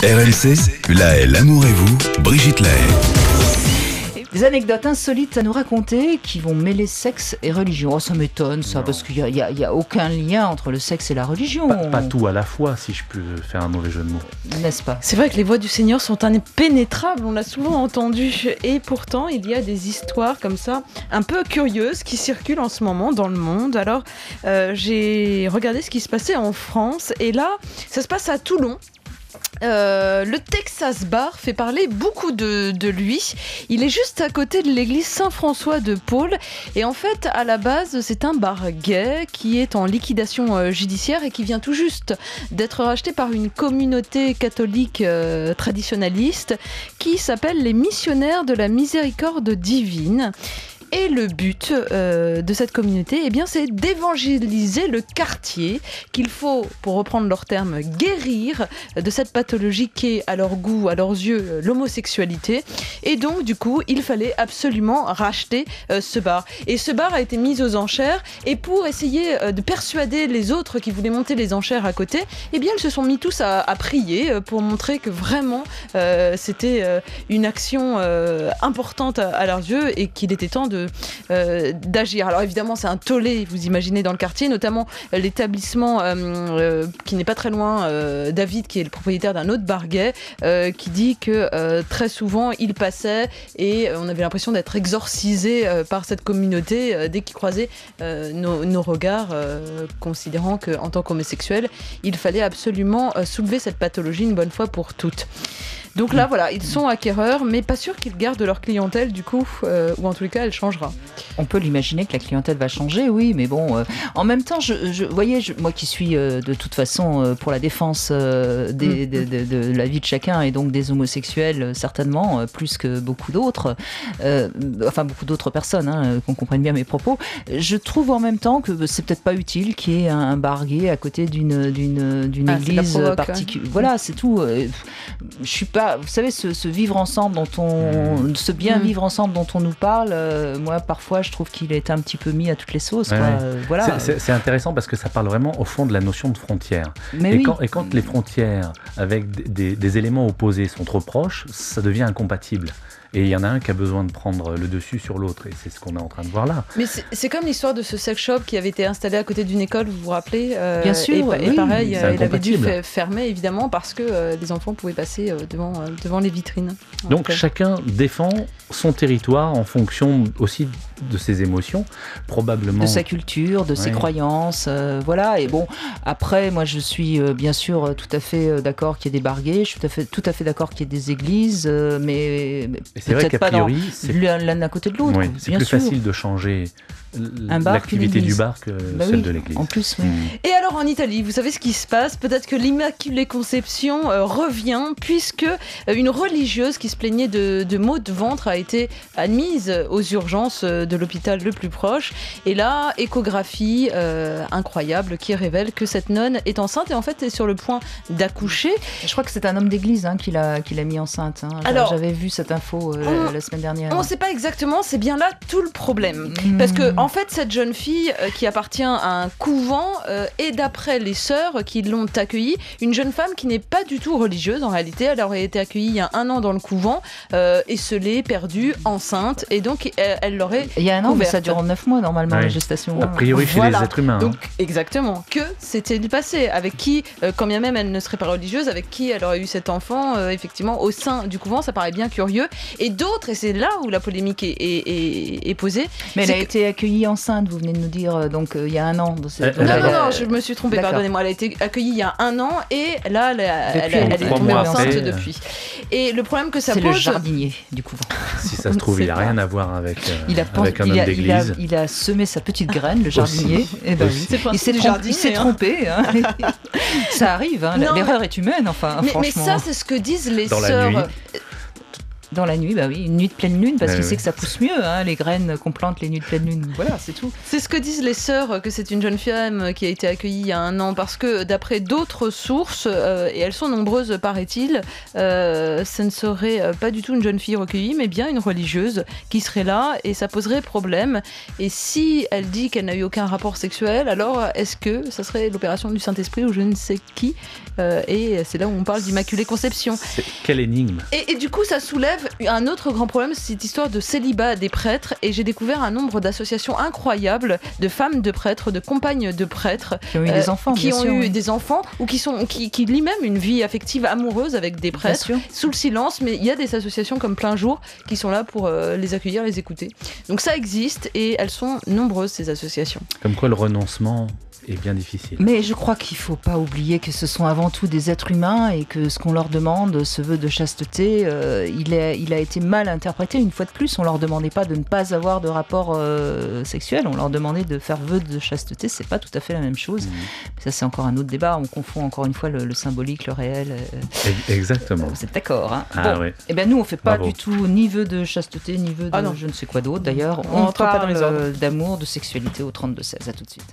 RMC, Laël, l'amour et vous, Brigitte Laël. Des anecdotes insolites à nous raconter qui vont mêler sexe et religion. Oh, ça m'étonne ça, parce qu'il n'y a aucun lien entre le sexe et la religion. Pas tout à la fois, si je peux faire un mauvais jeu de mots. N'est-ce pas ? C'est vrai que les voix du Seigneur sont impénétrables, on l'a souvent entendu. Et pourtant, il y a des histoires comme ça, un peu curieuses, qui circulent en ce moment dans le monde. Alors, j'ai regardé ce qui se passait en France. Et là, ça se passe à Toulon. Le Texas Bar fait parler beaucoup de lui. Il est juste à côté de l'église Saint-François de Paul. Et en fait, à la base, c'est un bar gay qui est en liquidation judiciaire et qui vient tout juste d'être racheté par une communauté catholique traditionnaliste qui s'appelle les Missionnaires de la Miséricorde Divine. Et le but de cette communauté, eh bien, c'est d'évangéliser le quartier qu'il faut, pour reprendre leurs termes, guérir de cette pathologie qui est, à leur goût, à leurs yeux, l'homosexualité. Et donc, du coup, il fallait absolument racheter ce bar. Et ce bar a été mis aux enchères. Et pour essayer de persuader les autres qui voulaient monter les enchères à côté, eh bien, ils se sont mis tous à prier pour montrer que vraiment, c'était une action importante à leurs yeux et qu'il était temps d'agir. Alors évidemment c'est un tollé, vous imaginez, dans le quartier, notamment l'établissement qui n'est pas très loin, David, qui est le propriétaire d'un autre bar gay, qui dit que très souvent il passait et on avait l'impression d'être exorcisé par cette communauté dès qu'il croisait nos regards, considérant qu'en tant qu'homosexuel il fallait absolument soulever cette pathologie une bonne fois pour toutes. Donc là, voilà, ils sont acquéreurs, mais pas sûr qu'ils gardent leur clientèle, du coup, ou en tous les cas, elle changera. On peut l'imaginer que la clientèle va changer, oui, mais bon, en même temps, moi qui suis de toute façon pour la défense de la vie de chacun, et donc des homosexuels, certainement, plus que beaucoup d'autres, beaucoup d'autres personnes, qu'on comprenne bien mes propos, je trouve en même temps que c'est peut-être pas utile qu'il y ait un bar gay à côté d'une église particulière. Voilà, c'est tout. Je suis pas. Vous savez, ce vivre ensemble ce bien vivre ensemble dont on nous parle, moi parfois je trouve qu'il est un petit peu mis à toutes les sauces. Ouais, quoi. Ouais. Voilà. C'est intéressant parce que ça parle vraiment au fond de la notion de frontière. Mais quand les frontières avec des éléments opposés sont trop proches, ça devient incompatible. Et il y en a un qui a besoin de prendre le dessus sur l'autre, et c'est ce qu'on est en train de voir là. Mais c'est comme l'histoire de ce sex shop qui avait été installé à côté d'une école, vous vous rappelez Bien sûr, et pareil, il avait dû fermer, évidemment, parce que les enfants pouvaient passer devant les vitrines. Donc chacun défend son territoire en fonction aussi de ses émotions, probablement... De sa culture, de ses croyances, voilà. Et bon, après, moi je suis bien sûr tout à fait d'accord qu'il y ait des bars gays, je suis tout à fait d'accord qu'il y ait des églises, mais c'est vrai qu'a priori, l'un à côté de l'autre. Oui, c'est plus facile de changer l'activité du bar que celle de l'église. En plus, Et alors en Italie, vous savez ce qui se passe ? Peut-être que l'Immaculée Conception revient, puisque une religieuse qui se plaignait de maux de ventre a été admise aux urgences de l'hôpital le plus proche. Et là, échographie incroyable qui révèle que cette nonne est enceinte et en fait est sur le point d'accoucher. Je crois que c'est un homme d'église qui l'a mis enceinte. Alors, j'avais vu cette info la semaine dernière. On ne sait pas exactement, c'est bien là tout le problème. Parce que en fait, cette jeune fille qui appartient à un couvent est, d'après les sœurs qui l'ont accueillie, une jeune femme qui n'est pas du tout religieuse en réalité. Elle aurait été accueillie il y a 1 an dans le couvent, esselée, perdue, ensainte, et donc elle l'aurait il y a 1 an, couverte. Mais ça dure 9 mois normalement, la gestation. A priori chez les êtres humains. Donc exactement, que s'est-il passé ? Avec qui, quand bien même elle ne serait pas religieuse, avec qui elle aurait eu cet enfant, effectivement, au sein du couvent, ça paraît bien curieux. Et d'autres, et c'est là où la polémique est posée. Mais elle a été accueillie enceinte, vous venez de nous dire, donc il y a 1 an. Non, je me suis trompée, pardonnez-moi. Elle a été accueillie il y a 1 an et là, elle est tombée enceinte depuis. Et le problème que ça pose... C'est le jardinier du couvent. Si ça se trouve, il n'a rien à voir avec un homme d'église. Il a semé sa petite graine, le jardinier. Et ben, il s'est trompé. Ça arrive, l'erreur est humaine, enfin, franchement. Mais ça, c'est ce que disent les sœurs. Dans la nuit, bah oui, une nuit de pleine lune, parce qu'il oui. sait que ça pousse mieux, hein, les graines qu'on plante les nuits de pleine lune. Voilà, c'est tout. C'est ce que disent les sœurs, que c'est une jeune femme qui a été accueillie il y a 1 an, parce que d'après d'autres sources, et elles sont nombreuses paraît-il, ce ne serait pas du tout une jeune fille recueillie, mais bien une religieuse qui serait là, et ça poserait problème. Et si elle dit qu'elle n'a eu aucun rapport sexuel, alors est-ce que ça serait l'opération du Saint-Esprit ou je ne sais qui, et c'est là où on parle d'Immaculée Conception. Quelle énigme. Et du coup, ça soulève un autre grand problème, c'est cette histoire de célibat des prêtres. Et j'ai découvert un nombre d'associations incroyables de femmes de prêtres, de compagnes de prêtres. Qui ont eu des enfants, qui bien ont sûr, eu oui. des enfants ou qui lient même une vie affective amoureuse avec des prêtres, sûr. sous le silence. Mais il y a des associations comme Plein Jour qui sont là pour les accueillir, les écouter. Donc ça existe et elles sont nombreuses, ces associations. Comme quoi le renoncement est bien difficile. Mais je crois qu'il ne faut pas oublier que ce sont avant tout des êtres humains et que ce qu'on leur demande, ce vœu de chasteté, il a été mal interprété. Une fois de plus, on leur demandait pas de ne pas avoir de rapport sexuel, on leur demandait de faire vœu de chasteté. C'est pas tout à fait la même chose. Ça, c'est encore un autre débat. On confond encore une fois le symbolique, le réel. Exactement. Vous êtes d'accord, hein? Ah Bon, oui. eh ben nous, on fait pas Bravo. du tout ni vœu de chasteté, ni vœu de Ah non. je ne sais quoi d'autre. D'ailleurs, On on rentre pas dans les parle ordres. d'amour, de sexualité au 32-16. À tout de suite.